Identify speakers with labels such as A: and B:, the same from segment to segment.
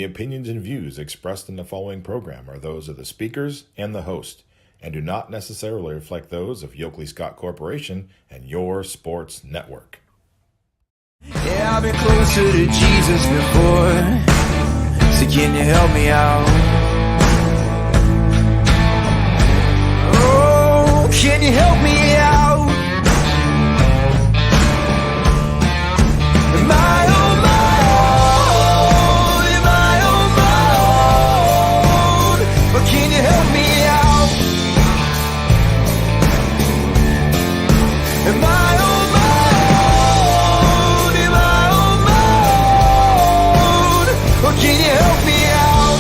A: opinions and views expressed in the following program are those of the speakers and the host, and do not necessarily reflect those of Yoakley Scott Corporation and your sports network.
B: Yeah, I've been closer to Jesus before, so can you help me out? Oh, can you help me out? Am I on my own? Am I on my own? But can you help me out? Am I on my own? Am I on my own? Or can you help me out?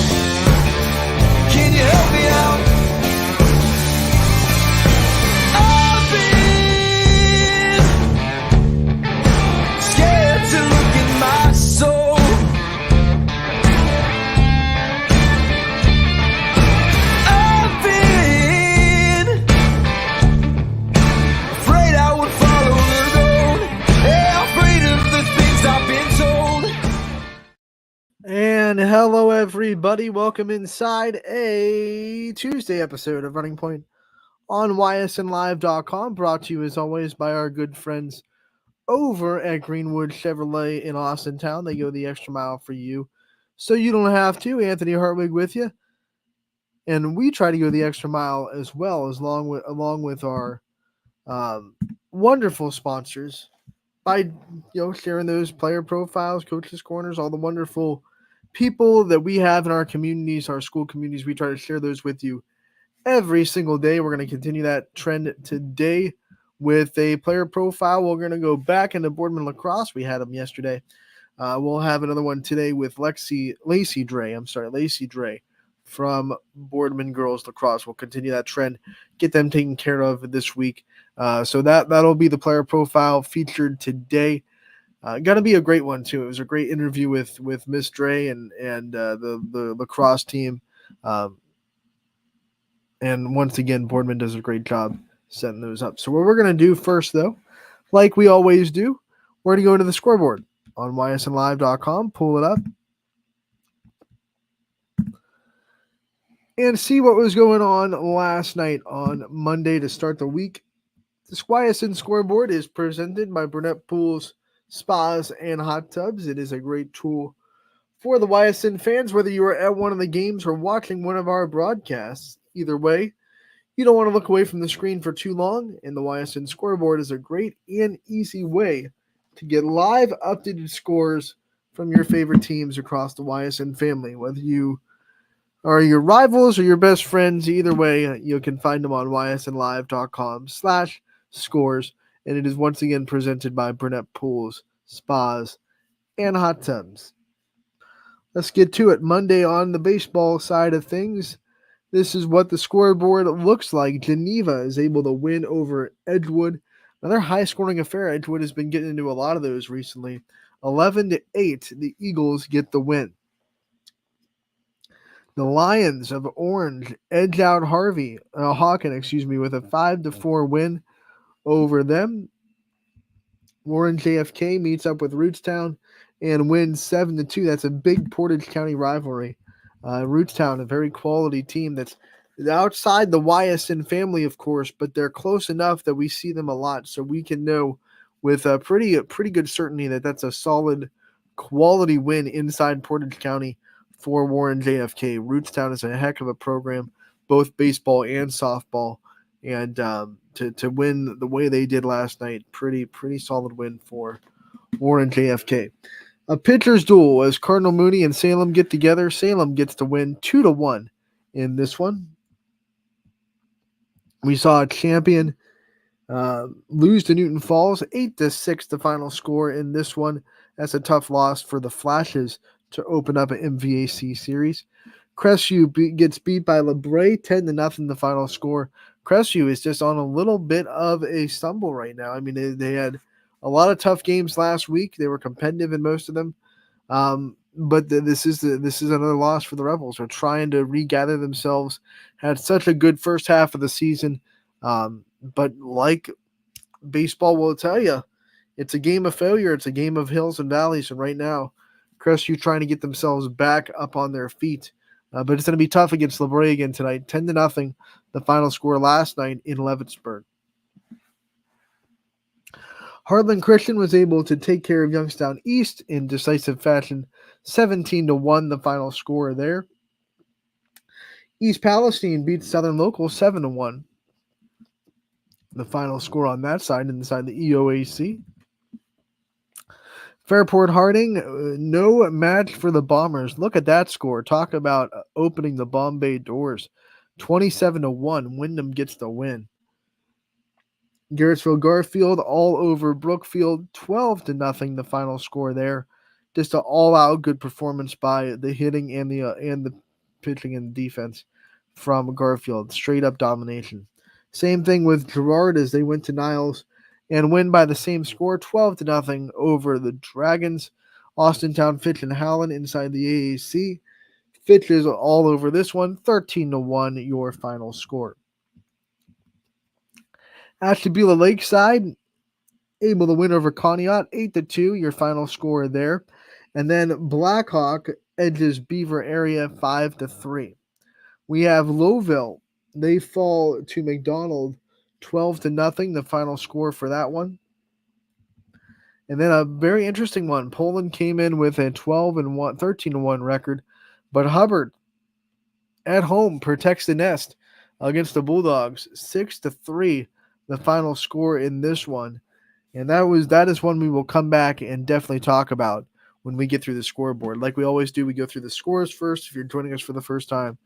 B: Can you help me out? I've been scared to look in my soul. I've been afraid I would follow the road. Yeah, afraid of the things I've been told.
C: And hello, everybody. Welcome inside a Tuesday episode of Running Point on ysnlive.com, brought to you as always by our good friends over at Greenwood Chevrolet in Austintown. They go the extra mile for you, so you don't have to. Anthony Hartwig with you, and we try to go the extra mile as well, along with our wonderful sponsors by sharing those player profiles, coaches corners, all the wonderful people that we have in our communities, our school communities. We try to share those with you every single day. We're going to continue that trend today with a player profile. We're going to go back into Boardman lacrosse. We had them yesterday. We'll have another one today with Lacey Dre from Boardman girls lacrosse. We'll continue that trend, get them taken care of this week. So that'll be the player profile featured today. Going to be a great one too. It was a great interview with Miss Dre and the lacrosse team. And once again, Boardman does a great job setting those up. So what we're going to do first, though, like we always do, we're going to go into the scoreboard on ysnlive.com, pull it up, and see what was going on last night on Monday to start the week. The Ysn scoreboard is presented by Burnett Pools, Spas, and Hot Tubs. It is a great tool for the Ysn fans, whether you are at one of the games or watching one of our broadcasts. Either way, you don't want to look away from the screen for too long, and the Ysn scoreboard is a great and easy way to get live updated scores from your favorite teams across the Ysn family. Whether you are your rivals or your best friends, either way, you can find them on ysnlive.com/scores, and it is once again presented by Burnett Pools, Spas, and Hot Tubs. Let's get to it. Monday on the baseball side of things, this is what the scoreboard looks like. Geneva is able to win over Edgewood. Another high-scoring affair. Edgewood has been getting into a lot of those recently. 11-8, the Eagles get the win. The Lions of Orange edge out Hawken, with a 5-4 win over them. Warren JFK meets up with Rootstown and wins 7-2. That's a big Portage County rivalry. Rootstown, a very quality team that's outside the Ysn family, of course, but they're close enough that we see them a lot, so we can know with a pretty good certainty that that's a solid quality win inside Portage County for Warren JFK. Rootstown is a heck of a program, both baseball and softball, and to win the way they did last night, pretty solid win for Warren JFK. A pitcher's duel as Cardinal Mooney and Salem get together. Salem gets to win 2-1 in this one. We saw a champion lose to Newton Falls, 8-6 the final score in this one. That's a tough loss for the Flashes to open up an MVAC series. Crestview gets beat by LeBray, 10-0 the final score. Crestview is just on a little bit of a stumble right now. I mean, they had a lot of tough games last week. They were competitive in most of them. But this is another loss for the Rebels. They're trying to regather themselves. Had such a good first half of the season. But like baseball will tell you, it's a game of failure. It's a game of hills and valleys. And right now, Crestview trying to get themselves back up on their feet. But it's going to be tough against LeBray again tonight. 10-0, the final score last night in Leavittsburg. Heartland Christian was able to take care of Youngstown East in decisive fashion. 17-1, the final score there. East Palestine beats Southern Local 7-1. The final score on that side, inside the EOAC. Fairport Harding, no match for the Bombers. Look at that score. Talk about opening the Bombay doors. 27-1. Wyndham gets the win. Garrettsville Garfield all over Brookfield. 12-0. The final score there. Just an all-out good performance by the hitting and the pitching and defense from Garfield. Straight up domination. Same thing with Girard as they went to Niles and win by the same score, 12-0 over the Dragons. Austintown, Fitch, and Howland inside the AAC. Fitch is all over this one, 13-1 your final score. Ashtabula Lakeside able to win over Conneaut, 8-2 your final score there. And then Blackhawk edges Beaver Area 5-3. We have Lowville. They fall to McDonald 12-0, the final score for that one. And then a very interesting one. Poland came in with a 13-1 record, but Hubbard at home protects the nest against the Bulldogs, 6-3, the final score in this one. And that is one we will come back and definitely talk about when we get through the scoreboard. Like we always do, we go through the scores first. If you're joining us for the first time,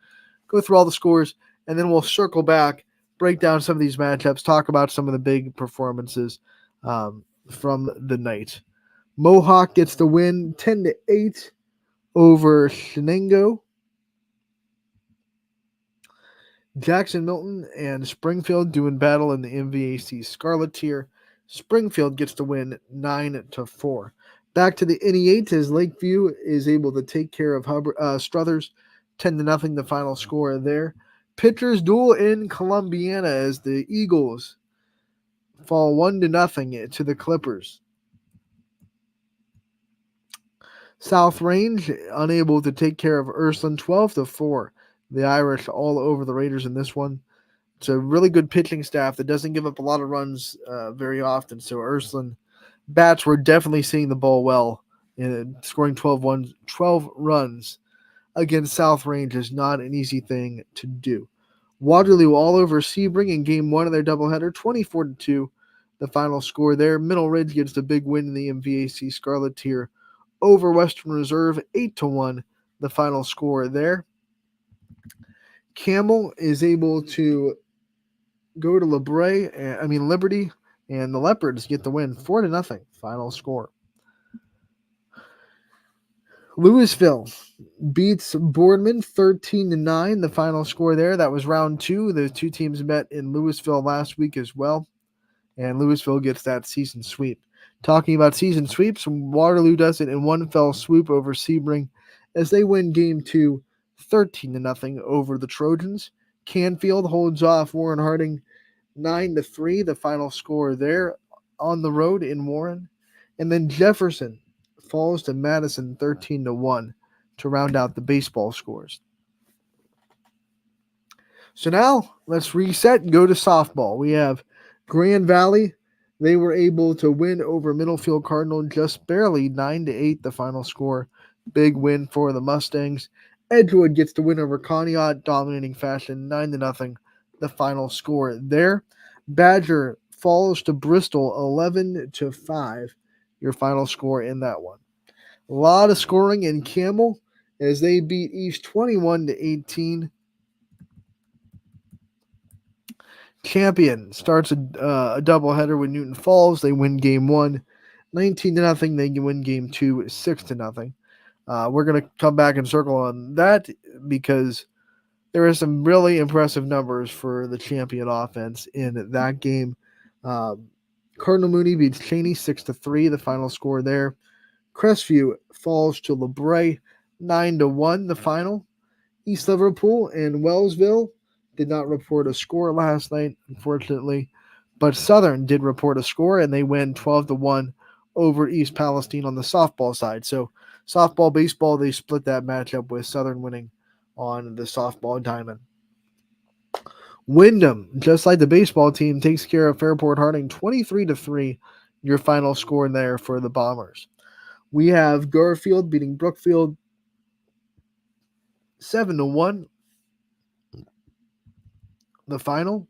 C: go through all the scores, and then we'll circle back, break down some of these matchups, talk about some of the big performances from the night. Mohawk gets the win 10-8 over Shenango. Jackson Milton and Springfield doing battle in the MVAC Scarlet tier. Springfield gets the win 9-4. Back to the NE8 as Lakeview is able to take care of Struthers 10-0, the final score there. Pitchers duel in Columbiana as the Eagles fall 1-0 to the Clippers. South Range unable to take care of Ursuline 12-4. The Irish all over the Raiders in this one. It's a really good pitching staff that doesn't give up a lot of runs very often. So Ursuline bats were definitely seeing the ball well, and scoring 12 runs against South Range is not an easy thing to do. Waterloo all over Sebring in game one of their doubleheader, 24-2. The final score there. Middle Ridge gets the big win in the MVAC Scarlet tier over Western Reserve, 8-1. The final score there. Campbell is able to go to Liberty, and the Leopards get the win, 4-0. Final score. Louisville beats Boardman 13-9. The final score there. That was round two. The two teams met in Louisville last week as well, and Louisville gets that season sweep. Talking about season sweeps, Waterloo does it in one fell swoop over Sebring as they win game two 13-0 over the Trojans. Canfield holds off Warren Harding 9-3, the final score there on the road in Warren. And then Jefferson falls to Madison 13-1 to round out the baseball scores. So now let's reset and go to softball. We have Grand Valley. They were able to win over Middlefield Cardinal just barely, 9-8, the final score. Big win for the Mustangs. Edgewood gets the win over Conneaut, dominating fashion, 9-0, the final score there. Badger falls to Bristol, 11-5, your final score in that one. A lot of scoring in Campbell as they beat East 21-18. Champion starts a doubleheader with Newton Falls. They win game one, 19-0. They win game two, 6-0. We're going to come back and circle on that because there are some really impressive numbers for the Champion offense in that game. Cardinal Mooney beats Cheney 6-3, the final score there. Crestview falls to LeBray 9-1, the final. East Liverpool and Wellsville did not report a score last night, unfortunately, but Southern did report a score, and they win 12-1 over East Palestine on the softball side. So Softball, baseball, they split that matchup with Southern winning on the softball diamond. Wyndham, just like the baseball team, takes care of Fairport Harding 23-3. Your final score there for the Bombers. We have Garfield beating Brookfield 7-1. The final.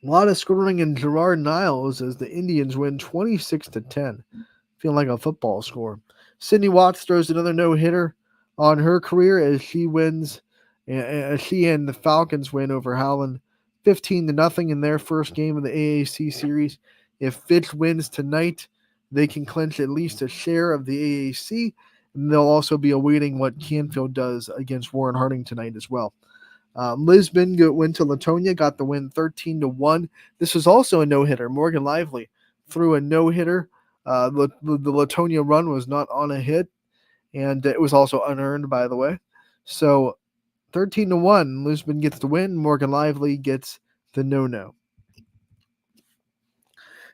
C: A lot of scoring in Gerard Niles as the Indians win 26-10. Feeling like a football score. Sydney Watts throws another no-hitter on her career as she wins. She and the Falcons win over Howland 15-0 in their first game of the AAC series. If Fitch wins tonight, they can clinch at least a share of the AAC, and they'll also be awaiting what Canfield does against Warren Harding tonight as well. Lisbon went to Latonia, got the win 13-1. This was also a no-hitter. Morgan Lively threw a no-hitter. The Latonia run was not on a hit, and it was also unearned, by the way. So 13-1, Lisbon gets the win. Morgan Lively gets the no-no.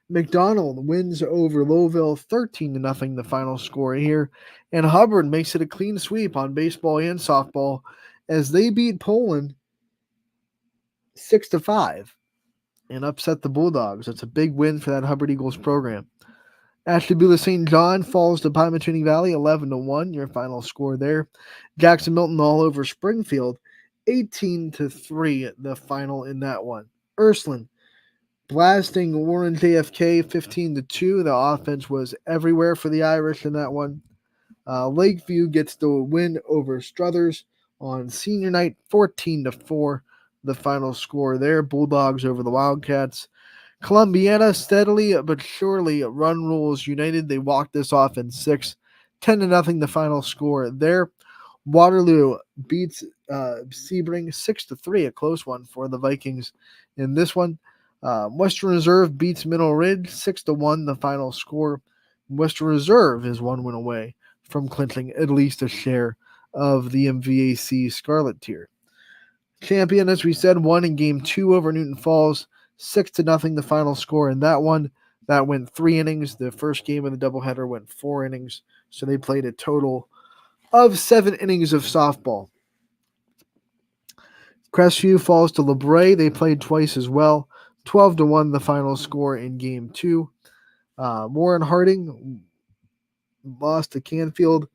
C: McDonald wins over Lowville 13-0, the final score here. And Hubbard makes it a clean sweep on baseball and softball as they beat Poland 6-5 and upset the Bulldogs. That's a big win for that Hubbard Eagles program. Ashtabula St. John falls to Pymatuning Valley 11-1, your final score there. Jackson Milton all over Springfield 18-3, the final in that one. Ursuline blasting Warren JFK 15-2. The offense was everywhere for the Irish in that one. Lakeview gets the win over Struthers on senior night 14-4, the final score there. Bulldogs over the Wildcats. Columbiana steadily but surely run rules united. They walked this off in 6. 10-0, the final score there. Waterloo beats Sebring 6-3, a close one for the Vikings in this one. Western Reserve beats Middle Ridge 6-1, the final score. Western Reserve is one win away from clinching at least a share of the MVAC Scarlet tier. Champion, as we said, won in Game 2 over Newton Falls 6-0, the final score in that one. That went 3 innings. The first game of the doubleheader went 4 innings, so they played a total of 7 innings of softball. Crestview falls to LeBray. They played twice as well. 12-1, the final score in Game 2. Warren Harding lost to Canfield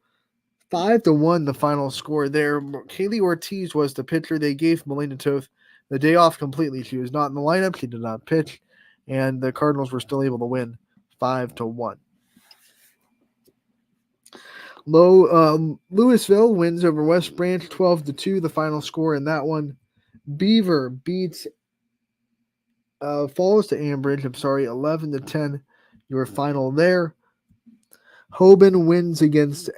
C: 5-1, the final score there. Kaylee Ortiz was the pitcher. They gave Melina Toth the day off completely. She was not in the lineup. She did not pitch, and the Cardinals were still able to win 5-1. Louisville wins over West Branch 12-2, the final score in that one. Beaver beats falls to Ambridge, 11-10, your final there. Hoban wins against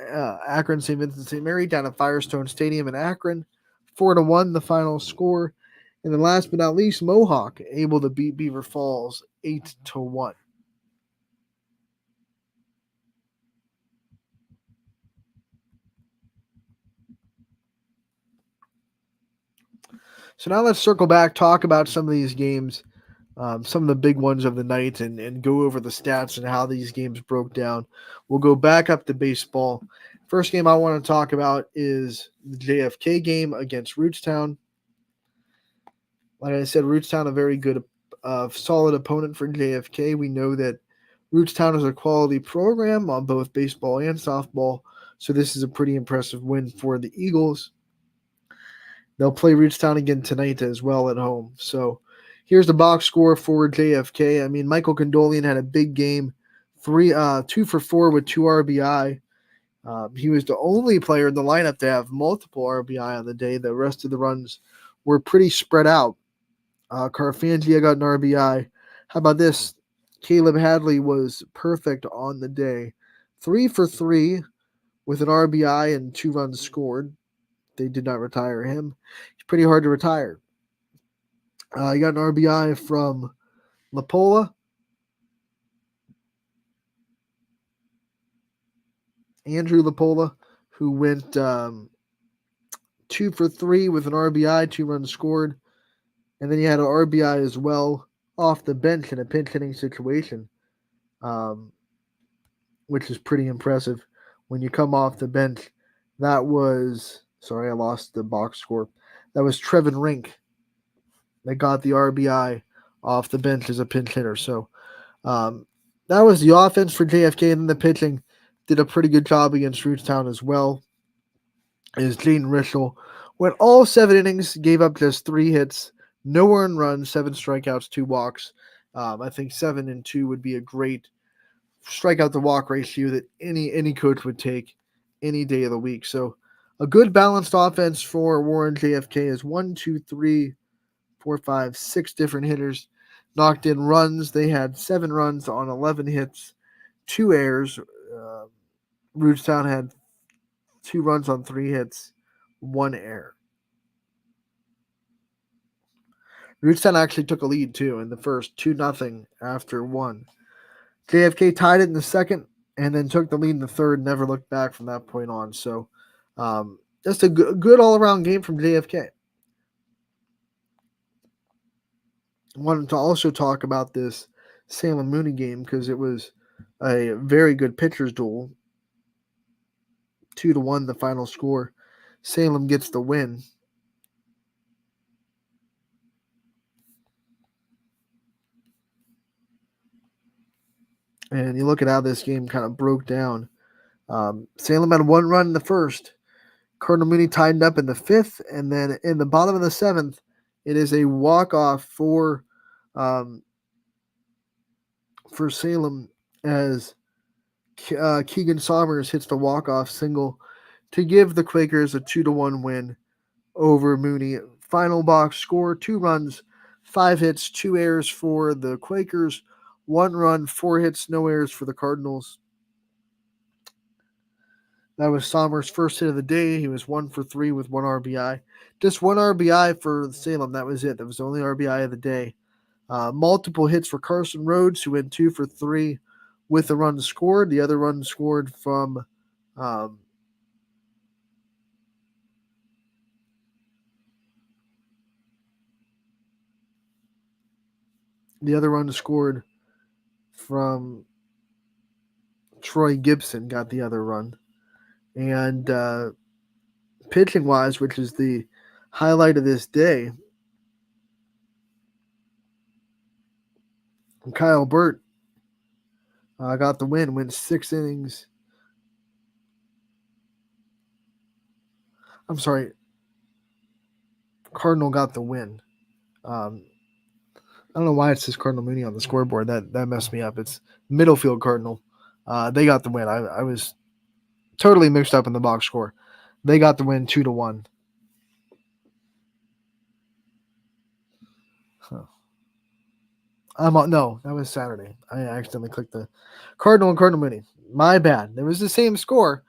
C: Akron St. Vincent St. Mary down at Firestone Stadium in Akron, 4-1, the final score. And then last but not least, Mohawk able to beat Beaver Falls 8-1. So now let's circle back, talk about some of these games, some of the big ones of the night, and go over the stats and how these games broke down. We'll go back up to baseball. First game I want to talk about is the JFK game against Rootstown. Like I said, Rootstown, a very good, solid opponent for JFK. We know that Rootstown is a quality program on both baseball and softball, so this is a pretty impressive win for the Eagles. They'll play Rootstown again tonight as well at home. So here's the box score for JFK. I mean, Michael Condolian had a big game, 2 for 4 with 2 RBI. He was the only player in the lineup to have multiple RBI on the day. The rest of the runs were pretty spread out. Carfangia got an RBI. How about this? Caleb Hadley was perfect on the day. 3 for 3 with an RBI and 2 runs scored. They did not retire him. It's pretty hard to retire. He got an RBI from Lapola. Andrew Lapola, who went 2 for 3 with an RBI, 2 runs scored. And then he had an RBI as well off the bench in a pinch hitting situation, which is pretty impressive. when you come off the bench. That was, sorry, I lost the box score. That was Trevin Rink that got the RBI off the bench as a pinch hitter. So that was the offense for JFK, and then the pitching did a pretty good job against Rootstown as well. As Jaden Rischel went all 7 innings, gave up just 3 hits, no earned runs, 7 strikeouts, 2 walks. I think 7 and 2 would be a great strikeout to walk ratio that any coach would take any day of the week. So a good balanced offense for Warren JFK is 1, 2, 3, 4, 5, 6 different hitters knocked in runs. They had 7 runs on 11 hits, 2 errors. Rootstown had 2 runs on 3 hits, 1 error. Rootstown actually took a lead too in the first, 2-0 after 1. JFK tied it in the second and then took the lead in the third, never looked back from that point on. So just a good all-around game from JFK. I wanted to also talk about this Salem Mooney game because it was a very good pitcher's duel. 2-1 the final score. Salem gets the win. And you look at how this game kind of broke down. Salem had 1 run in the first. Cardinal Mooney tied up in the 5th, and then in the bottom of the 7th, it is a walk-off for Salem as Keegan Somers hits the walk-off single to give the Quakers a 2-1 win over Mooney. Final box score, 2 runs, 5 hits, 2 errors for the Quakers, 1 run, 4 hits, no errors for the Cardinals. That was Somers' first hit of the day. He was 1 for 3 with 1 RBI. Just 1 RBI for Salem. That was it. That was the only RBI of the day. Multiple hits for Carson Rhodes, who went 2 for 3 with a run scored. The other run scored from Troy Gibson, got the other run. And pitching-wise, which is the highlight of this day, Kyle Burt got the win, went 6 innings. I'm sorry, Cardinal got the win. I don't know why it says Cardinal Mooney on the scoreboard. That messed me up. It's Middlefield Cardinal. They got the win. I was totally mixed up in the box score. They got the win 2-1. No, that was Saturday. I accidentally clicked the Cardinal and Cardinal Mooney. My bad. There was the same score.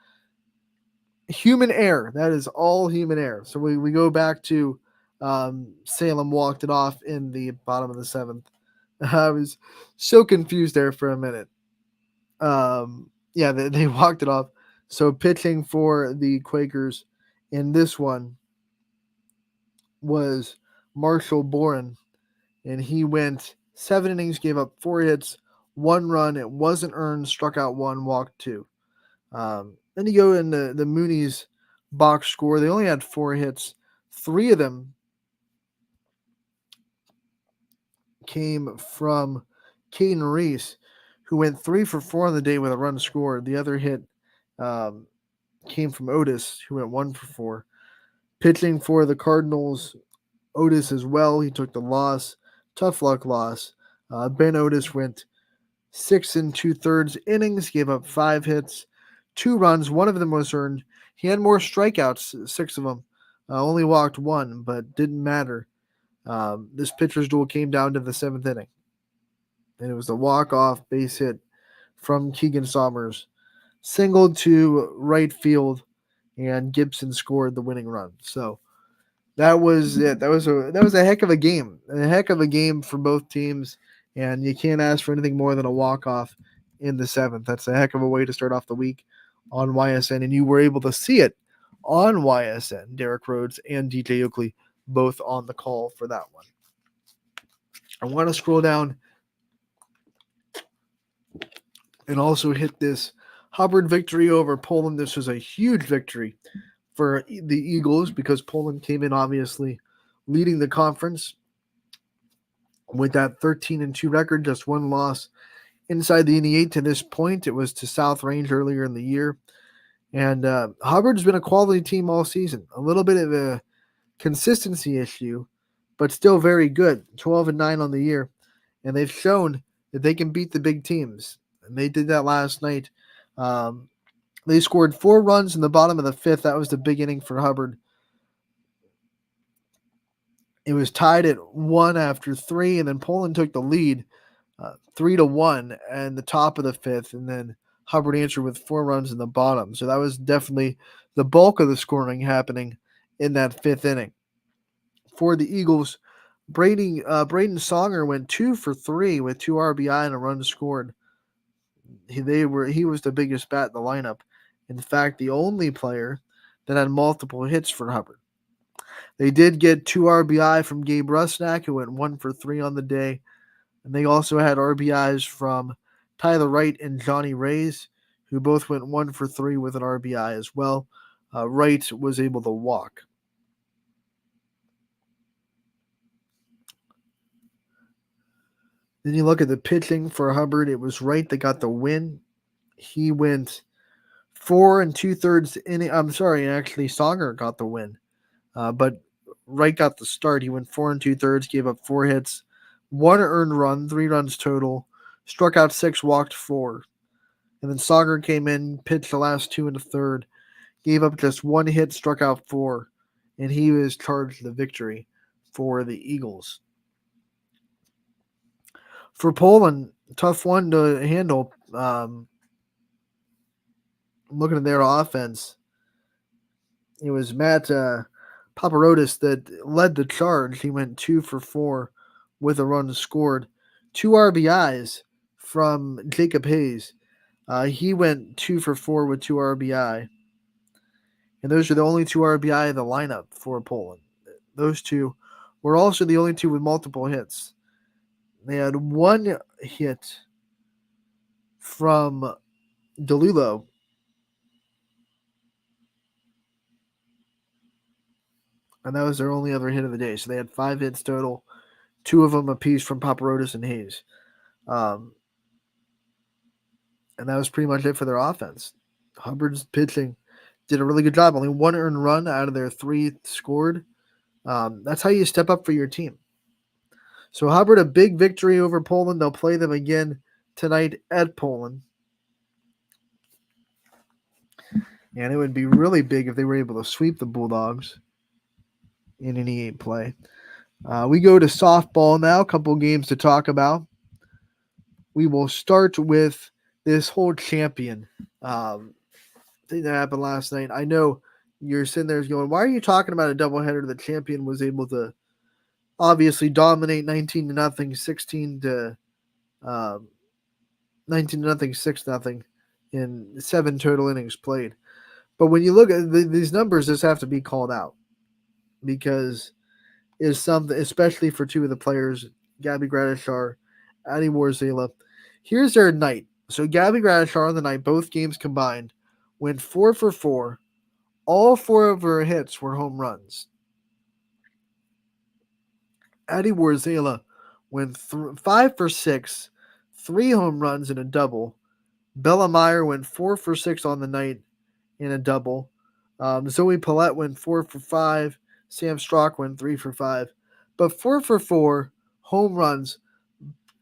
C: Human error. That is all human error. So we go back to Salem walked it off in the bottom of the 7th. I was so confused there for a minute. They walked it off. So pitching for the Quakers in this one was Marshall Boren, and he went 7 innings, gave up 4 hits, 1 run. It wasn't earned, struck out 1, walked 2. Then you go in the Mooney's box score. They only had 4 hits. 3 of them came from Caden Reese, who went 3 for 4 on the day with a run scored. The other hit came from Otis, who went 1 for 4. Pitching for the Cardinals, Otis as well. He took the loss. Tough luck loss. Ben Otis went 6 2/3 innings, gave up 5 hits, 2 runs. 1 of them was earned. He had more strikeouts, 6 of them. Only walked 1, but didn't matter. This pitcher's duel came down to the 7th inning. And it was the walk-off base hit from Keegan Somers. Singled to right field, and Gibson scored the winning run. So that was it. That was a heck of a game. A heck of a game for both teams. And you can't ask for anything more than a walk-off in the 7th. That's a heck of a way to start off the week on YSN. And you were able to see it on YSN. Derek Rhodes and DJ Oakley both on the call for that one. I want to scroll down and also hit this Hubbard victory over Poland. This was a huge victory for the Eagles because Poland came in obviously leading the conference with that 13-2 record, just one loss inside the NE8 to this point. It was to South Range earlier in the year. And Hubbard's been a quality team all season. A little bit of a consistency issue, but still very good. 12-9 on the year. And they've shown that they can beat the big teams. And they did that last night. They scored 4 runs in the bottom of the 5th. That was the big inning for Hubbard. It was tied at 1 after 3, and then Poland took the lead 3-1 and the top of the 5th, and then Hubbard answered with 4 runs in the bottom. So that was definitely the bulk of the scoring happening in that 5th inning. For the Eagles, Braden Songer went 2 for 3 with 2 RBI and a run scored. He was the biggest bat in the lineup. In fact, the only player that had multiple hits for Hubbard. They did get 2 RBI from Gabe Rusnak, who went 1 for 3 on the day. And they also had RBIs from Tyler Wright and Johnny Reyes, who both went 1 for 3 with an RBI as well. Wright was able to walk. Then you look at the pitching for Hubbard. It was Wright that got the win. He went 4 2/3 inning. I'm sorry, actually Songer got the win. But Wright got the start. He went 4 2/3, gave up 4 hits, 1 earned run, 3 runs total, struck out 6, walked 4. And then Songer came in, pitched the last 2 1/3, gave up just 1 hit, struck out 4, and he was charged the victory for the Eagles. For Poland, tough one to handle. Looking at their offense, it was Matt Paparotis that led the charge. He went 2 for 4 with a run scored. 2 RBIs from Jacob Hayes. He went 2 for 4 with 2 RBI. And those are the only 2 RBI in the lineup for Poland. Those 2 were also the only 2 with multiple hits. They had 1 hit from DeLulo. And that was their only other hit of the day. So they had 5 hits total, 2 of them apiece from Paparotis and Hayes. And that was pretty much it for their offense. Hubbard's pitching did a really good job. Only 1 earned run out of their 3 scored. That's how you step up for your team. So Hubbard, a big victory over Poland. They'll play them again tonight at Poland. And it would be really big if they were able to sweep the Bulldogs in an E8 play. We go to softball now. A couple games to talk about. We will start with this whole champion thing that happened last night. I know you're sitting there going, why are you talking about a doubleheader? The champion was able to obviously dominate 19-0, 16-19-0, 6-0 in 7 total innings played. But when you look at these numbers, just have to be called out because it's something, especially for 2 of the players, Gabby Gradishar, Addie Warzela. Here's their night. So Gabby Gradishar on the night, both games combined, went 4 for 4. All 4 of her hits were home runs. Addie Warzela went 5 for 6, 3 home runs and a double. Bella Meyer went 4 for 6 on the night in a double. Zoe Paulette went 4 for 5. Sam Strock went 3 for 5. But 4 for 4 home runs.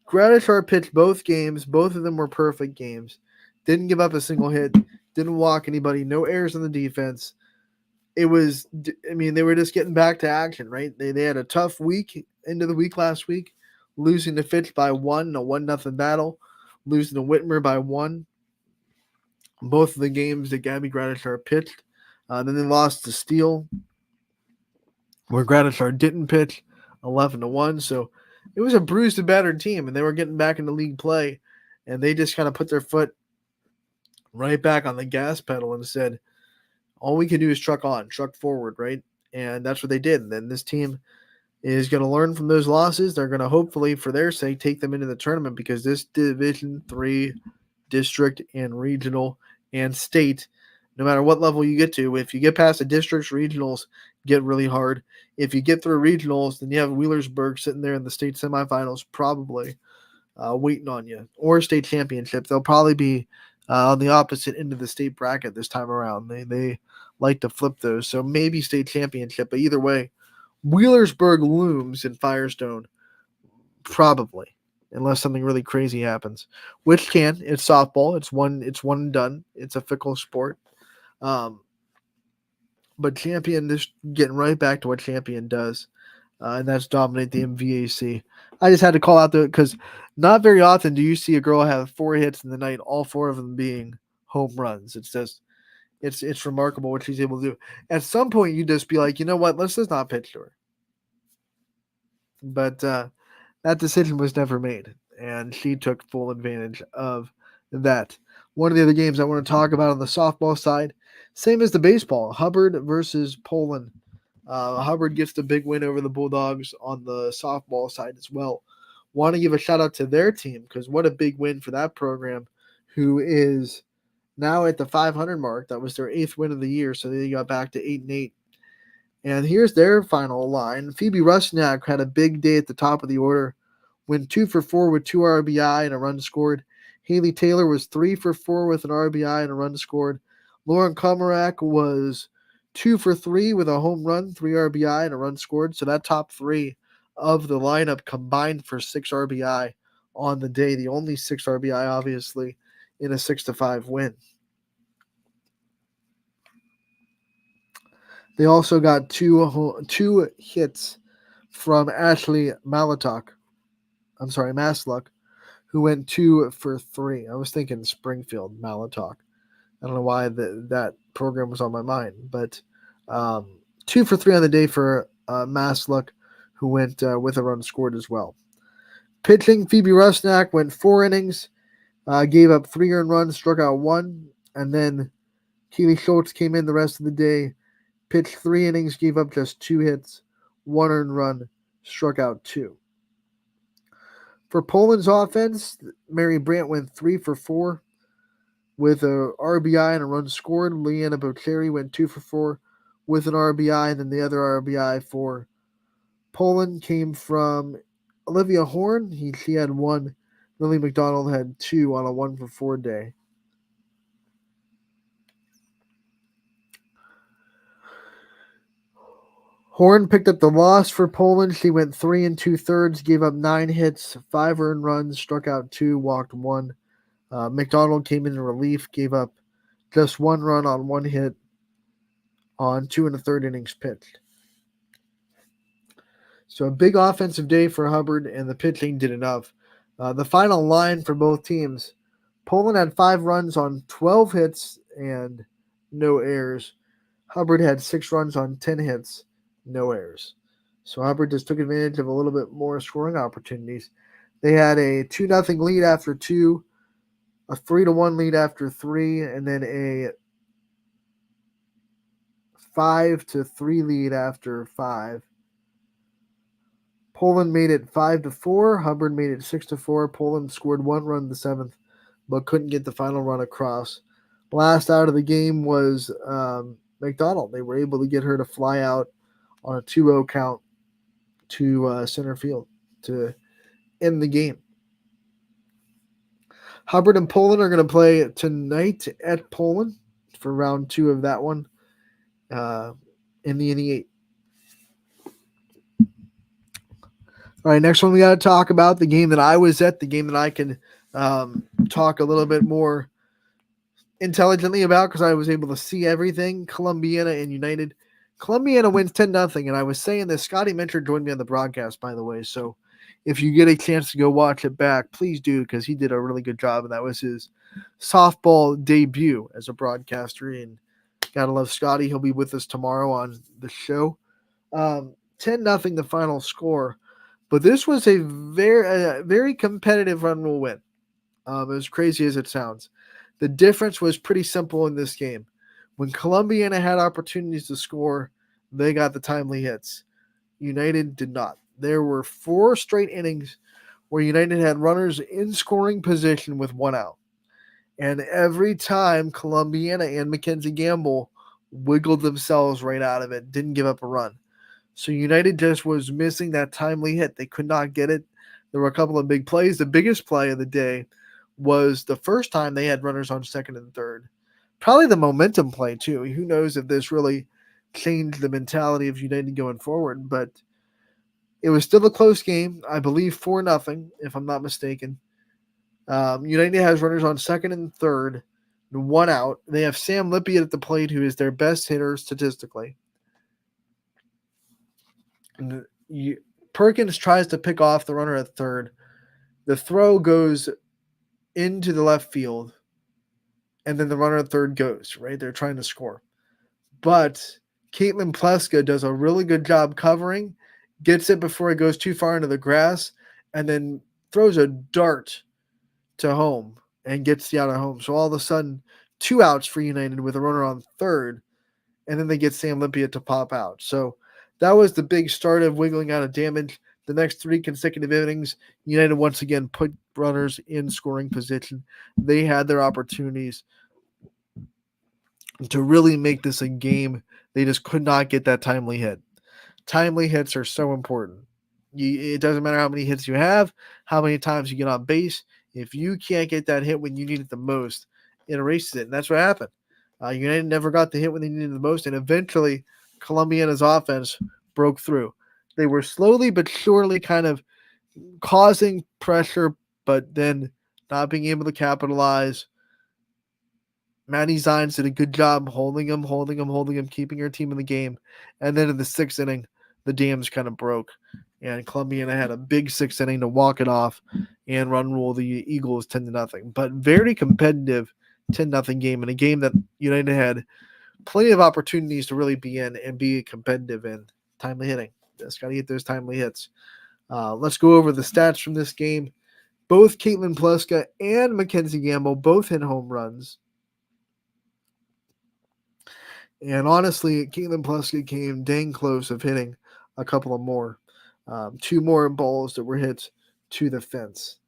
C: Gradishar pitched both games. Both of them were perfect games. Didn't give up a single hit. Didn't walk anybody. No errors on the defense. It was, they were just getting back to action, right? They had a tough week, end of the week last week, losing to Fitch by 1, a 1-0 battle, losing to Whitmer by 1. Both of the games that Gabby Gradishar pitched. Then they lost to Steele, where Gradishar didn't pitch, 11-1. So it was a bruised and battered team, and they were getting back into league play, and they just kind of put their foot right back on the gas pedal and said, all we can do is truck forward, right? And that's what they did. And then this team is going to learn from those losses. They're going to hopefully, for their sake, take them into the tournament because this Division III district and regional and state, no matter what level you get to. If you get past the districts, regionals get really hard. If you get through regionals, then you have Wheelersburg sitting there in the state semifinals, probably waiting on you, or state championship. They'll probably be on the opposite end of the state bracket this time around. They like to flip those, so maybe state championship. But either way, Wheelersburg looms in Firestone, probably, unless something really crazy happens, which can. It's softball. It's one and done. It's a fickle sport. But Champion just getting right back to what Champion does, and that's dominate the MVAC. I just had to call out because not very often do you see a girl have 4 hits in the night, all 4 of them being home runs. It's just it's remarkable what she's able to do. At some point, you just be like, you know what? Let's just not pitch to her. But that decision was never made, and she took full advantage of that. One of the other games I want to talk about on the softball side, same as the baseball, Hubbard versus Poland. Hubbard gets the big win over the Bulldogs on the softball side as well. Want to give a shout out to their team because what a big win for that program, who is now at the 500 mark. That was their 8th win of the year, so they got back to 8-8. And here's their final line. Phoebe Rusnak had a big day at the top of the order, went 2 for 4 with 2 RBI and a run scored. Haley Taylor was 3 for 4 with an RBI and a run scored. Lauren Komarak was 2 for 3 with a home run, 3 RBI, and a run scored. So that top 3 of the lineup combined for 6 RBI on the day. The only 6 RBI, obviously, in a 6-5 win. They also got two hits from Ashley Masluck, who went 2 for 3. I was thinking Springfield Malatok. I don't know why that program was on my mind, but 2 for 3 on the day for Masluck, who went with a run scored as well. Pitching, Phoebe Rusnak went 4 innings, gave up 3 earned runs, struck out 1, and then Keely Schultz came in the rest of the day, pitched 3 innings, gave up just 2 hits, 1 earned run, struck out 2. For Poland's offense, Mary Brandt went 3 for 4 with a RBI and a run scored. Leanna Bocheri went 2 for 4 with an RBI, and then the other RBI for Poland came from Olivia Horn. She had 1. Lily McDonald had 2 on a 1 for 4 day. Horn picked up the loss for Poland. She went 3 2/3, gave up 9 hits, 5 earned runs, struck out 2, walked 1. McDonald came in relief, gave up just 1 run on 1 hit on 2 1/3 innings pitched. So a big offensive day for Hubbard, and the pitching did enough. The final line for both teams, Poland had 5 runs on 12 hits and no errors. Hubbard had 6 runs on 10 hits, no errors. So Hubbard just took advantage of a little bit more scoring opportunities. They had a 2-0 lead after 2, a 3-1 lead after 3, and then a 5-3 lead after 5. Poland made it 5-4. Hubbard made it 6-4. Poland scored 1 run in the 7th, but couldn't get the final run across. Last out of the game was McDonald. They were able to get her to fly out on a 2-0 count to center field to end the game. Hubbard and Poland are going to play tonight at Poland for round 2 of that one in the NE8. All right, next one we got to talk about the game that I was at, the game that I can talk a little bit more intelligently about because I was able to see everything. Columbiana and United. Columbiana wins 10-0, and I was saying this. Scotty Mentor joined me on the broadcast, by the way, so if you get a chance to go watch it back, please do because he did a really good job, and that was his softball debut as a broadcaster, and gotta love Scotty. He'll be with us tomorrow on the show. 10-0 the final score. But this was a very competitive run rule win. As crazy as it sounds. The difference was pretty simple in this game. When Columbiana had opportunities to score, they got the timely hits. United did not. There were 4 straight innings where United had runners in scoring position with 1 out. And every time Columbiana and Mackenzie Gamble wiggled themselves right out of it, didn't give up a run. So United just was missing that timely hit. They could not get it. There were a couple of big plays. The biggest play of the day was the first time they had runners on second and third. Probably the momentum play, too. Who knows if this really changed the mentality of United going forward, but it was still a close game. I believe 4-0, if I'm not mistaken. United has runners on second and third, and one out. They have Sam Lippiott at the plate, who is their best hitter statistically. And Perkins tries to pick off the runner at third. The throw goes into the left field, and then the runner at third goes, right? They're trying to score. But Caitlin Pleska does a really good job covering, gets it before it goes too far into the grass, and then throws a dart to home and gets the out of home. So all of a sudden, 2 outs for United with a runner on third, and then they get Sam Lippiott to pop out. So that was the big start of wiggling out of damage. The next 3 consecutive innings, United once again put runners in scoring position. They had their opportunities to really make this a game. They just could not get that timely hit. Timely hits are so important. It doesn't matter how many hits you have, how many times you get on base. If you can't get that hit when you need it the most, it erases it. And that's what happened. United never got the hit when they needed it the most, and eventually Columbiana's offense broke through. They were slowly but surely kind of causing pressure, but then not being able to capitalize. Matty Zines did a good job holding him, keeping her team in the game. And then in the 6th inning, the dams kind of broke. And Columbiana had a big 6th inning to walk it off and run rule the Eagles 10-0. But very competitive 10-0 game, and a game that United had plenty of opportunities to really be in and be competitive in. Timely hitting. Just got to get those timely hits. Let's go over the stats from this game. Both Caitlin Pleska and Mackenzie Gamble both hit home runs. And honestly, Caitlin Pleska came dang close of hitting a couple of more. 2 more balls that were hit to the fence.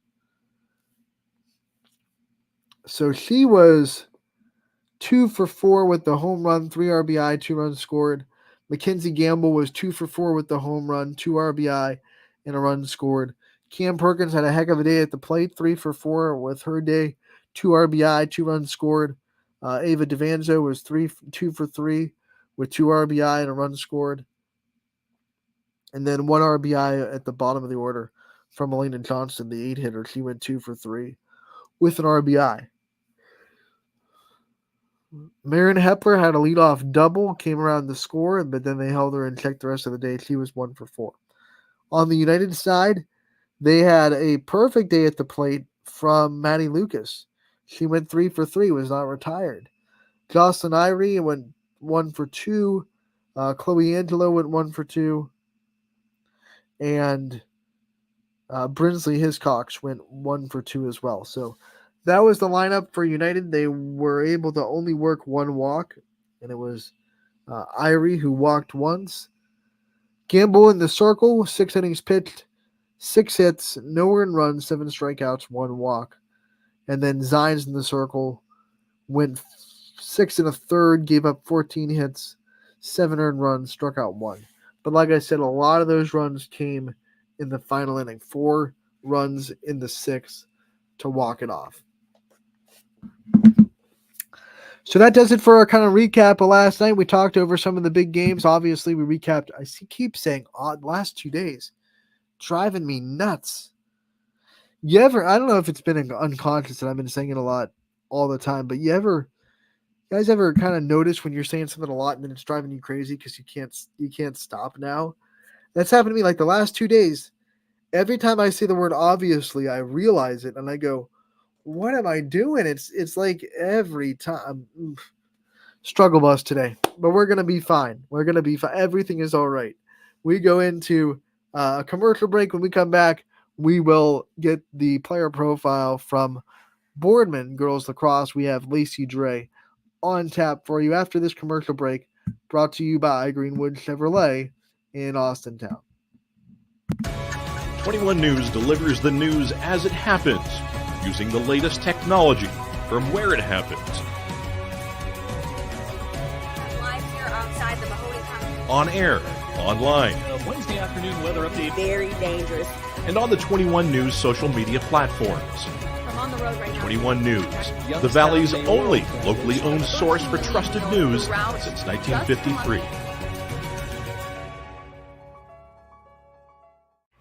C: So she was 2 for 4 with the home run, 3 RBI, 2 runs scored. Mackenzie Gamble was 2 for 4 with the home run, 2 RBI, and a run scored. Cam Perkins had a heck of a day at the plate, 3 for 4 with her day, 2 RBI, 2 runs scored. Ava DeVanzo was 2 for 3 with 2 RBI and a run scored. And then 1 RBI at the bottom of the order from Elena Johnson, the 8-hitter. She went 2 for 3 with an RBI. Marin Hepler had a leadoff double, came around to score, but then they held her in check the rest of the day. She was 1 for 4. On the United side, they had a perfect day at the plate from Maddie Lucas. She went 3 for 3, was not retired. Jocelyn Irie went 1 for 2. Chloe Angelo went 1 for 2. And Brinsley Hiscox went 1 for 2 as well. So that was the lineup for United. They were able to only work 1 walk, and it was Irie who walked once. Gamble in the circle, 6 innings pitched, 6 hits, no earned runs, 7 strikeouts, 1 walk. And then Zines in the circle went 6 1/3, gave up 14 hits, 7 earned runs, struck out 1. But like I said, a lot of those runs came in the final inning. 4 runs in the 6th to walk it off. So that does it for our kind of recap of last night. We talked over some of the big games. Obviously, we recapped. Keep saying odd last 2 days. Driving me nuts. I don't know if it's been unconscious and I've been saying it a lot all the time, but you guys ever kind of notice when you're saying something a lot and then it's driving you crazy because you can't stop now? That's happened to me like the last 2 days. Every time I say the word obviously, I realize it and I go, what am I doing? It's like every time. Struggle bus today, but we're going to be fine. We're going to be fine. Everything is all right. We go into a commercial break. When we come back, we will get the player profile from Boardman Girls Lacrosse. We have Lacey Dre on tap for you after this commercial break, brought to you by Greenwood Chevrolet in Austintown.
D: 21 News delivers the news as it happens, using the latest technology, from where it happens.
E: Live here outside the Mahoney County.
D: On air, online,
F: Wednesday afternoon weather update.
E: Very dangerous.
D: and on the 21 News social media platforms.
E: From on the road right now.
D: 21 News, the Valley's only locally owned source for trusted news since 1953.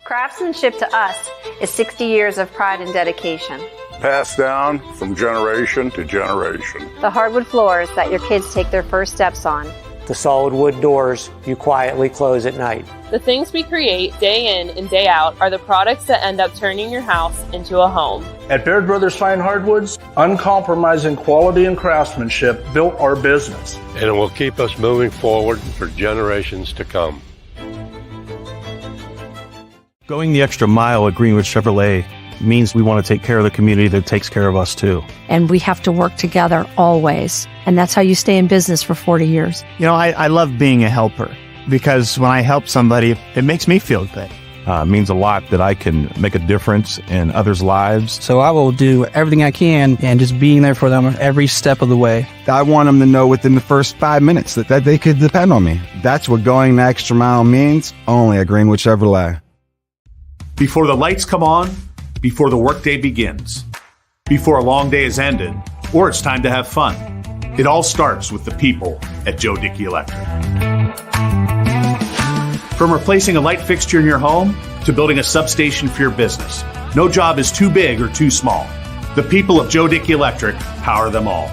G: Craftsmanship to us is 60 years of pride and dedication.
H: Passed down from generation to generation.
G: The hardwood floors that your kids take their first steps on.
I: The solid wood doors you quietly close at night.
J: The things we create day in and day out are the products that end up turning your house into a home.
F: At Baird Brothers Fine Hardwoods, uncompromising quality and craftsmanship built our business.
K: And it will keep us moving forward for generations to come.
L: Going the extra mile at Greenwood Chevrolet means we want to take care of the community that takes care of us too.
M: And we have to work together always. And that's how you stay in business for 40 years.
N: You know, I love being a helper because when I help somebody, it makes me feel good.
L: It means a lot that I can make a difference in others' lives.
O: So I will do everything I can and just being there for them every step of the way.
P: I want them to know within the first 5 minutes that they could depend on me. That's what going the extra mile means, only at Greenwood Chevrolet.
Q: Before the lights come on, before the workday begins, before a long day is ended, or it's time to have fun. It all starts with the people at Joe Dickey Electric. From replacing a light fixture in your home to building a substation for your business, no job is too big or too small. The people of Joe Dickey Electric power them all.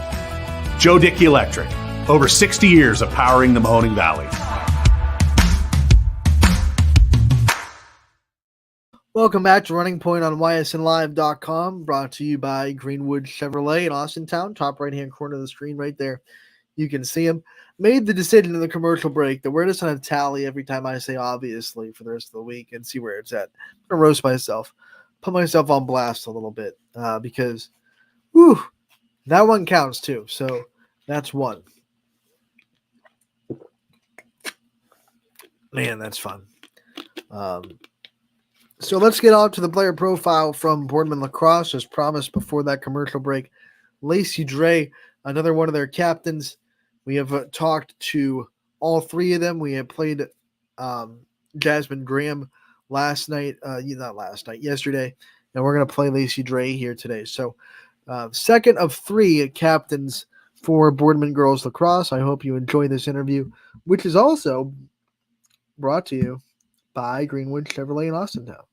Q: Joe Dickey Electric, over 60 years of powering the Mahoning Valley.
C: Welcome back to Running Point on ysnlive.com, brought to you by Greenwood Chevrolet in Austintown, top right-hand corner of the screen right there. You can see them. Made the decision in the commercial break that we're just going to tally every time I say obviously for the rest of the week and see where it's at. I'm going to roast myself, put myself on blast a little bit because, whew, that one counts too. So that's one. Man, that's fun. So let's get on to the player profile from Boardman Lacrosse, as promised before that commercial break. Lacey Dre, another one of their captains. We have talked to all three of them. We had played Jasmine Graham yesterday, and we're going to play Lacey Dre here today. So second of three captains for Boardman Girls Lacrosse. I hope you enjoy this interview, which is also brought to you by Greenwood Chevrolet in Austintown.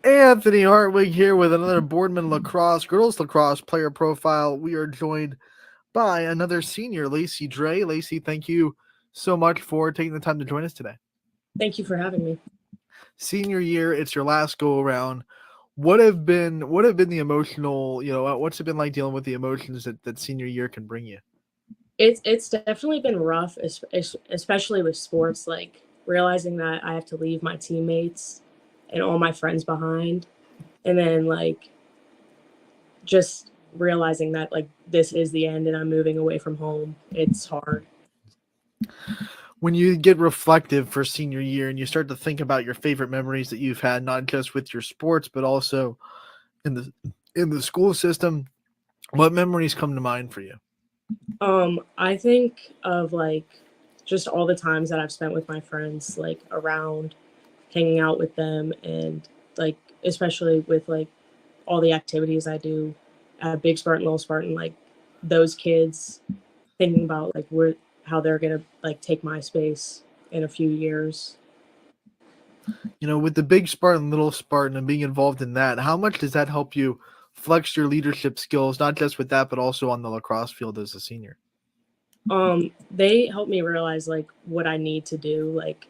C: Anthony Hartwig here with another Boardman Lacrosse, Girls Lacrosse player profile. We are joined by another senior, Lacey Dre. Lacey, thank you so much for taking the time to join us today.
J: Thank you for having me.
C: Senior year, it's your last go around. What have been the emotional, what's it been like dealing with the emotions that senior year can bring you?
J: It's definitely been rough, especially with sports, like realizing that I have to leave my teammates and all my friends behind. And then like just realizing that like this is the end and I'm moving away from home. It's hard.
C: When you get reflective for senior year and you start to think about your favorite memories that you've had, not just with your sports, but also in the school system, what memories come to mind for you?
J: I think of like just all the times that I've spent with my friends, like around hanging out with them, and like especially with like all the activities I do at Big Spartan, Little Spartan, like those kids, thinking about like how they're gonna like take my space in a few years.
C: With the Big Spartan, Little Spartan, and being involved in that, how much does that help you flex your leadership skills, not just with that, but also on the lacrosse field as a senior?
J: They help me realize like what I need to do. Like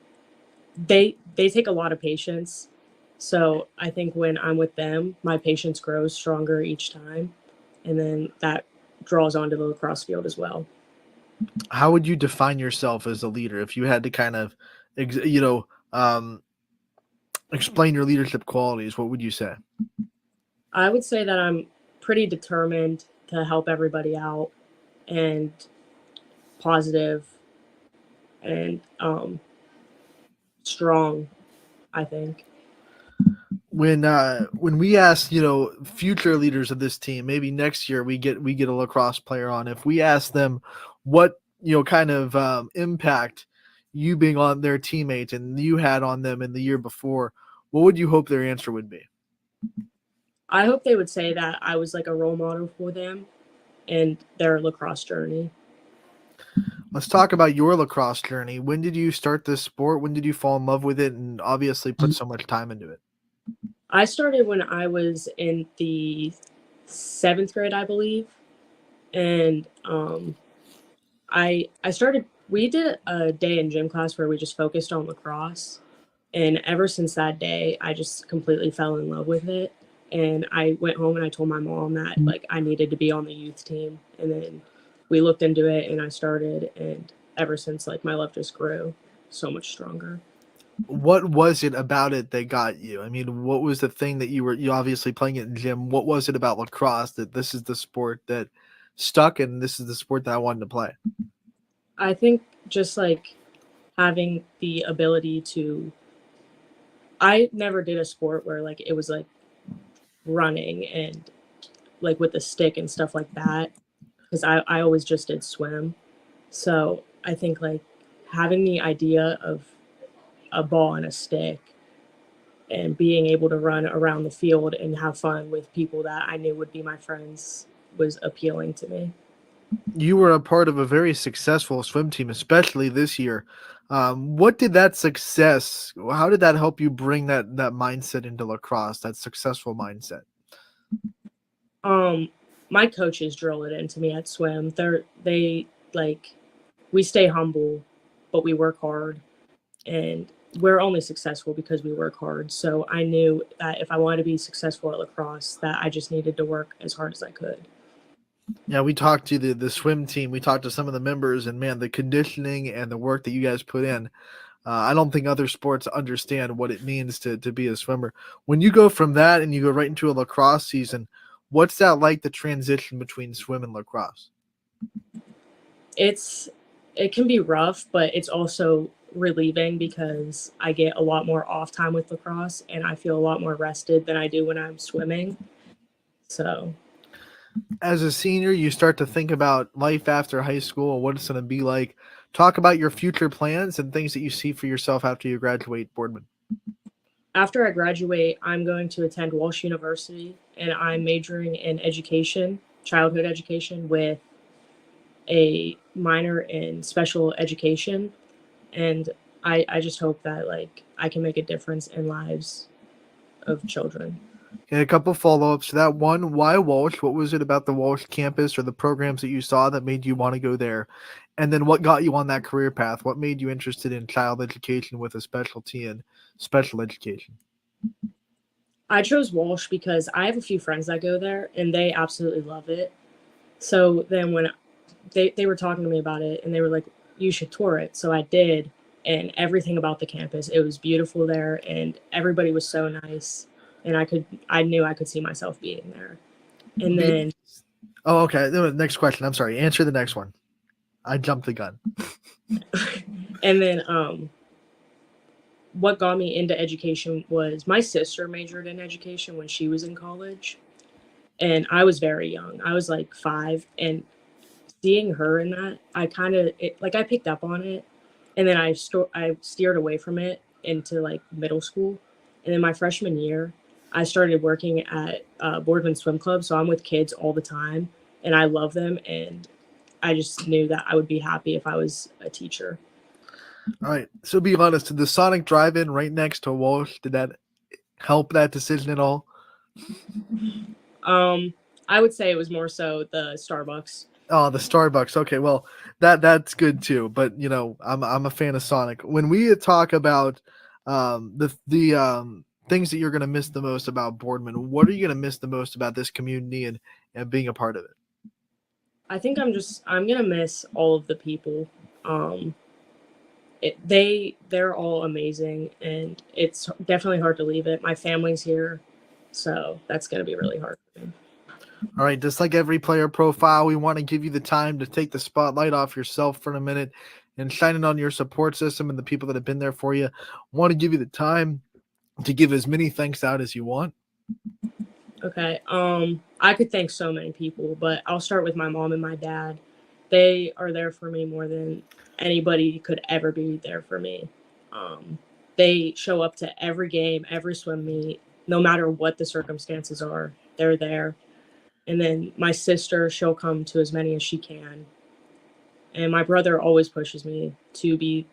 J: they take a lot of patience. So I think when I'm with them, my patience grows stronger each time. And then that draws onto the lacrosse field as well.
C: How would you define yourself as a leader if you had to kind of, explain your leadership qualities? What would you say?
J: I would say that I'm pretty determined to help everybody out and positive and strong, I think.
C: when we ask, future leaders of this team, maybe next year we get a lacrosse player on. If we ask them what kind of impact you being on their teammate and you had on them in the year before, what would you hope their answer would be?
J: I hope they would say that I was like a role model for them and their lacrosse journey.
C: Let's talk about your lacrosse journey. When did you start this sport? When did you fall in love with it and obviously put so much time into it?
J: I started when I was in the 7th grade, I believe. And I started, we did a day in gym class where we just focused on lacrosse. And ever since that day, I just completely fell in love with it. And I went home and I told my mom that like I needed to be on the youth team. And then we looked into it and I started. And ever since, like, my love just grew so much stronger.
C: What was it about it that got you? I mean, what was the thing that you obviously playing it in gym? What was it about lacrosse that this is the sport that stuck and this is the sport that I wanted to play?
J: I think just like having the ability to, I never did a sport where like it was like running and like with a stick and stuff like that, because I always just did swim. So I think like having the idea of a ball and a stick and being able to run around the field and have fun with people that I knew would be my friends was appealing to me.
C: You were a part of a very successful swim team, especially this year. What did that success? How did that help you bring that mindset into lacrosse? That successful mindset.
J: My coaches drill it into me at swim. They like, we stay humble, but we work hard, and we're only successful because we work hard. So I knew that if I wanted to be successful at lacrosse, that I just needed to work as hard as I could.
C: Yeah, we talked to the swim team. We talked to some of the members, and man, the conditioning and the work that you guys put in. I don't think other sports understand what it means to be a swimmer. When you go from that and you go right into a lacrosse season, what's that like, the transition between swim and lacrosse?
J: It can be rough, but it's also relieving because I get a lot more off time with lacrosse and I feel a lot more rested than I do when I'm swimming. So
C: as a senior, you start to think about life after high school and what it's going to be like. Talk about your future plans and things that you see for yourself after you graduate, Boardman.
J: After I graduate, I'm going to attend Walsh University, and I'm majoring in education, childhood education, with a minor in special education. And I just hope that like I can make a difference in lives of children.
C: Okay, a couple follow-ups to that. One, why Walsh? What was it about the Walsh campus or the programs that you saw that made you want to go there? And then what got you on that career path? What made you interested in child education with a specialty in special education?
J: I chose Walsh because I have a few friends that go there and they absolutely love it. So then when they were talking to me about it and they were like, you should tour it. So I did, and everything about the campus, it was beautiful there and everybody was so nice. And I knew I could see myself being there. And then
C: okay. Next question. I'm sorry. Answer the next one. I jumped the gun.
J: And then what got me into education was my sister majored in education when she was in college. And I was very young. I was like 5, and seeing her in that, I picked up on it. And then I steered away from it into like middle school. And then my freshman year, I started working at Boardman Swim Club. So I'm with kids all the time and I love them. And I just knew that I would be happy if I was a teacher.
C: All right. So be honest, did the Sonic Drive-In right next to Walsh, did that help that decision at all?
J: I would say it was more so the Starbucks.
C: Oh, the Starbucks. Okay, well, that's good too. But I'm a fan of Sonic. When we talk about the things that you're going to miss the most about Boardman, what are you going to miss the most about this community and being a part of it?
J: I think I'm going to miss all of the people. They're all amazing, and it's definitely hard to leave it. My family's here, so that's going to be really hard for me.
C: All right, just like every player profile, we want to give you the time to take the spotlight off yourself for a minute and shine it on your support system and the people that have been there for you. I want to give you the time to give as many thanks out as you want.
J: Okay. I could thank so many people, but I'll start with my mom and my dad. They are there for me more than anybody could ever be there for me. They show up to every game, every swim meet, no matter what the circumstances are. They're there. And then my sister, she'll come to as many as she can. And my brother always pushes me to be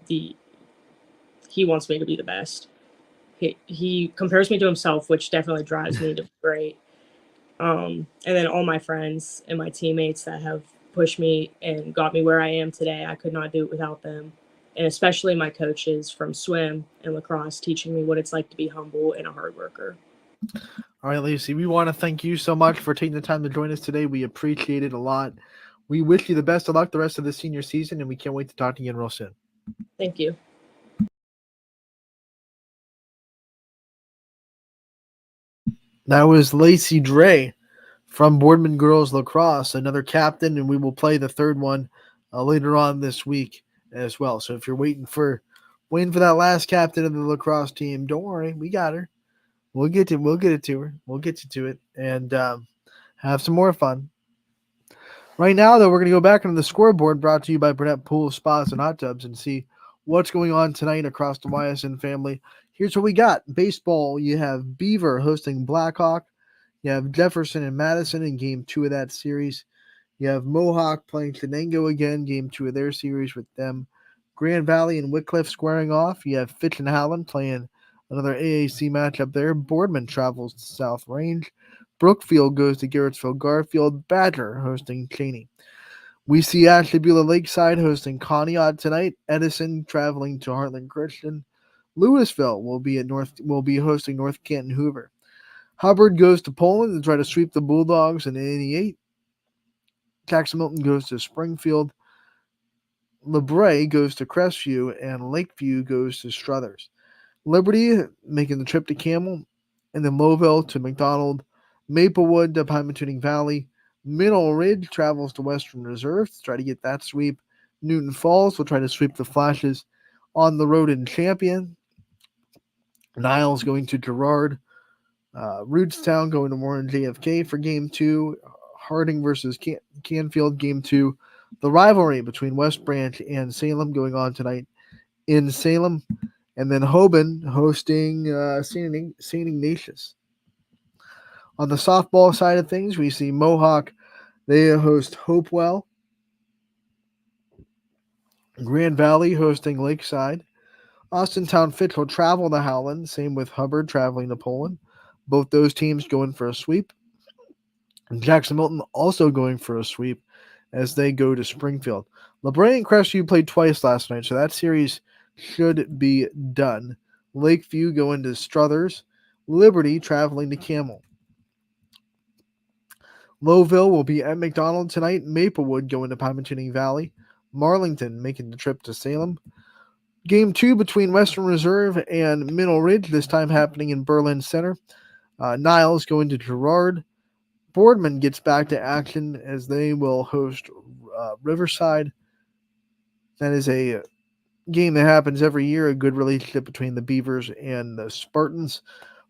J: he wants me to be the best. He compares me to himself, which definitely drives me to be great. And then all my friends and my teammates that have pushed me and got me where I am today, I could not do it without them. And especially my coaches from swim and lacrosse teaching me what it's like to be humble and a hard worker.
C: All right, Lacey, we want to thank you so much for taking the time to join us today. We appreciate it a lot. We wish you the best of luck the rest of the senior season, and we can't wait to talk to you again real soon.
J: Thank you.
C: That was Lacey Dre from Boardman Girls Lacrosse, another captain, and we will play the third one later on this week as well. So if you're waiting for that last captain of the lacrosse team, don't worry, we got her. We'll get it to her. We'll get you to it and have some more fun. Right now, though, we're going to go back into the scoreboard brought to you by Burnett Pool, Spas, and Hot Tubs and see what's going on tonight across the Ysn family. Here's what we got. Baseball, you have Beaver hosting Blackhawk. You have Jefferson and Madison in Game 2 of that series. You have Mohawk playing Chenango again, Game 2 of their series with them. Grand Valley and Wycliffe squaring off. You have Fitch and Howland playing another AAC matchup there. Boardman travels to South Range. Brookfield goes to Garrettsville Garfield. Badger hosting Cheney. We see Ashley Beulah Lakeside hosting Conneaut tonight. Edison traveling to Heartland Christian. Louisville will be hosting North Canton Hoover. Hubbard goes to Poland to try to sweep the Bulldogs in 88. Jackson Milton goes to Springfield. LeBray goes to Crestview, and Lakeview goes to Struthers. Liberty making the trip to Camel, and then Lowville to McDonald. Maplewood to Pymatuning Valley. Middle Ridge travels to Western Reserve to try to get that sweep. Newton Falls will try to sweep the Flashes on the road in Champion. Niles going to Girard. Rootstown going to Warren JFK for Game 2. Harding versus Canfield, Game 2. The rivalry between West Branch and Salem going on tonight in Salem. And then Hoban hosting St. Ignatius. On the softball side of things, we see Mohawk. They host Hopewell. Grand Valley hosting Lakeside. Austintown Fitch will travel to Howland. Same with Hubbard traveling to Poland. Both those teams going for a sweep. And Jackson Milton also going for a sweep as they go to Springfield. LeBray and Crestview played twice last night, so that series should be done. Lakeview going to Struthers. Liberty traveling to Camel. Lowville will be at McDonald tonight. Maplewood going to Pymatuning Valley. Marlington making the trip to Salem. Game 2 between Western Reserve and Middle Ridge, this time happening in Berlin Center. Niles going to Girard. Boardman gets back to action as they will host Riverside. That is a game that happens every year, a good relationship between the Beavers and the Spartans.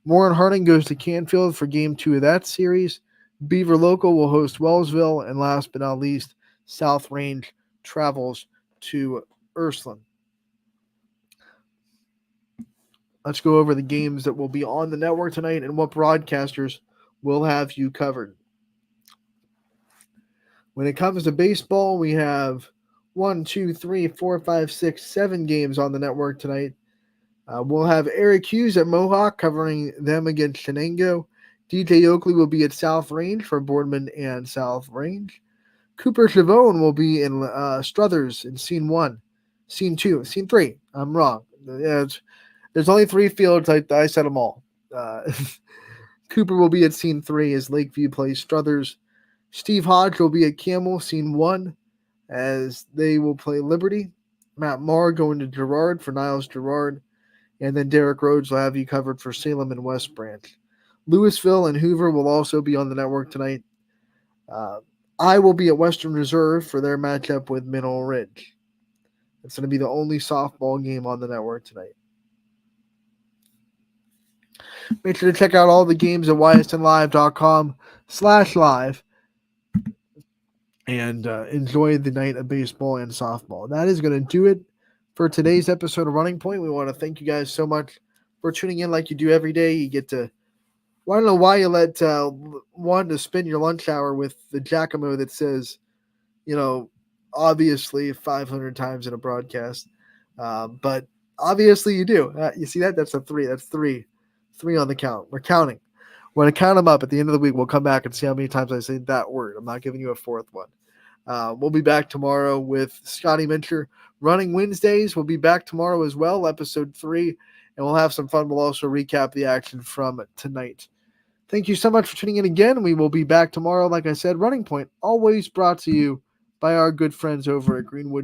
C: Warren Harding goes to Canfield for Game 2 of that series. Beaver Local will host Wellsville. And last but not least, South Range travels to Ursuline. Let's go over the games that will be on the network tonight and what broadcasters will have you covered. When it comes to baseball, we have 7 games on the network tonight. We'll have Eric Hughes at Mohawk covering them against Chenango. DJ Oakley will be at South Range for Boardman and South Range. Cooper Chavone will be in Struthers in Scene 1. Scene 2. Scene 3. I'm wrong. There's only 3 fields. I said them all. Cooper will be at Scene 3 as Lakeview plays Struthers. Steve Hodge will be at Camel, Scene 1, as they will play Liberty. Matt Marr going to Girard for Niles Girard. And then Derek Rhodes will have you covered for Salem and West Branch. Louisville and Hoover will also be on the network tonight. I will be at Western Reserve for their matchup with Middle Ridge. It's going to be the only softball game on the network tonight. Make sure to check out all the games at ysnlive.com/live and enjoy the night of baseball and softball. That is going to do it for today's episode of Running Point. We want to thank you guys so much for tuning in like you do every day. You get to, well, I don't know why you let one to spend your lunch hour with the Giacomo that says, obviously 500 times in a broadcast. But obviously you do. You see that? That's a 3. That's 3. 3 on the count. We're counting. We're going to count them up at the end of the week. We'll come back and see how many times I say that word. I'm not giving you a fourth one. We'll be back tomorrow with Scotty Mincher. Running Wednesdays. We'll be back tomorrow as well, episode 3, and we'll have some fun. We'll also recap the action from tonight. Thank you so much for tuning in again. We will be back tomorrow. Like I said, Running Point, always brought to you by our good friends over at Greenwood